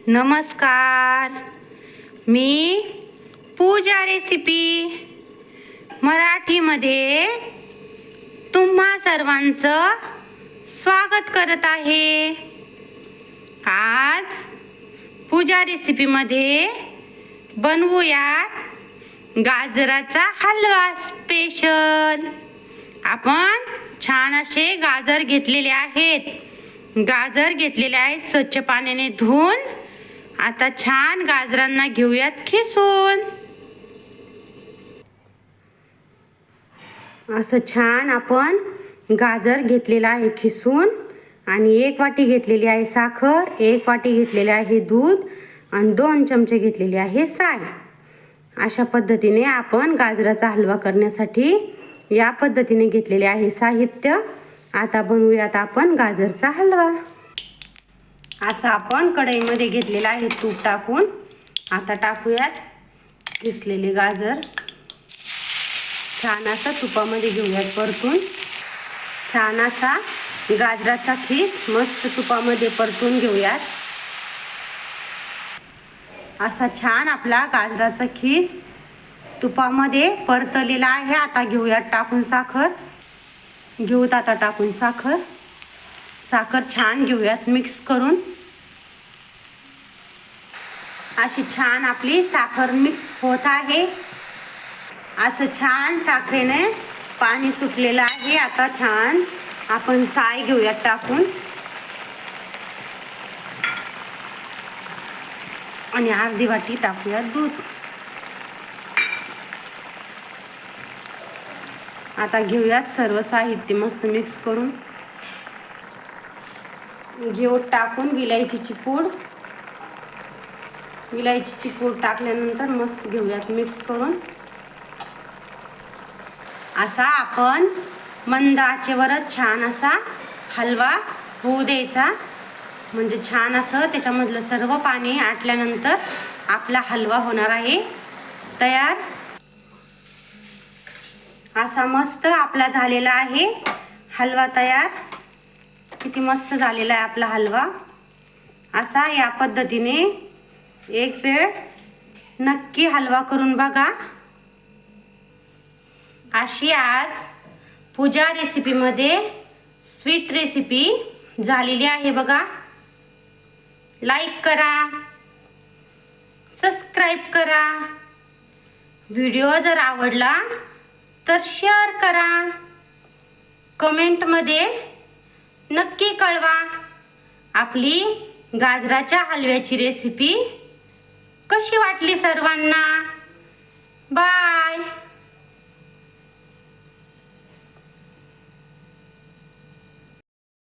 नमस्कार. मी पूजा रेसिपी मराठीमध्ये तुम्हा सर्वांचं स्वागत करत आहे. आज पूजा रेसिपीमध्ये बनवूया गाजराचा हलवा स्पेशल. आपण छान असे गाजर घेतलेले आहेत. स्वच्छ पाण्याने धुवून आता छान गाजरांना घेऊयात खिसून. असं छान आपण गाजर घेतलेला आहे खिसून आणि 1 वाटी घेतलेली आहे साखर, 1 वाटी घेतलेले आहे दूध आणि 2 चमचे घेतलेले आहे साय. अशा पद्धतीने आपण गाजराचा हलवा करण्यासाठी या पद्धतीने घेतलेले आहे साहित्य. आता बनवूयात आपण गाजरचा हलवा. असं आपण कढईमध्ये घेतलेला आहे तूप टाकून. आता टाकूयात किसलेले गाजर. छान असा तुपामध्ये घेऊयात परतून. छान असा गाजराचा खीस मस्त तुपामध्ये परतून घेऊयात. असा छान आपला गाजराचा खीस तुपामध्ये परतलेला आहे. आता घेऊयात टाकून साखर. आता टाकून साखर छान घेऊयात मिक्स करून. अशी छान आपली साखर मिक्स होत आहे. असं छान साखरेने पाणी सुटलेलं आहे. आता छान आपण साय घेऊयात टाकून आणि अर्धी वाटी टाकूयात दूध. आता घेऊयात सर्व साहित्य मस्त मिक्स करून. टाकून विलायचीची पूड टाकल्यानंतर मस्त घेऊयात मिक्स करून. असा आपण मंद आचेवरच छान असा हलवा होऊ द्यायचा. म्हणजे छान असं त्याच्यामधलं सर्व पाणी आटल्यानंतर आपला हलवा होणार आहे तयार. असा मस्त आपला झालेला आहे हलवा तयार. किती मस्त झालेला आहे आपला हलवा. असा या पद्धतीने एक वेळ नक्की हलवा करून बघा. अशी आज पूजा रेसिपीमध्ये स्वीट रेसिपी झालेली आहे बघा. लाईक करा, सबस्क्राईब करा. व्हिडिओ जर आवडला तर शेअर करा. कमेंटमध्ये नक्की कळवा आपली गाजराच्या हलव्याची रेसिपी कशी वाटली सर्वांना. बाय.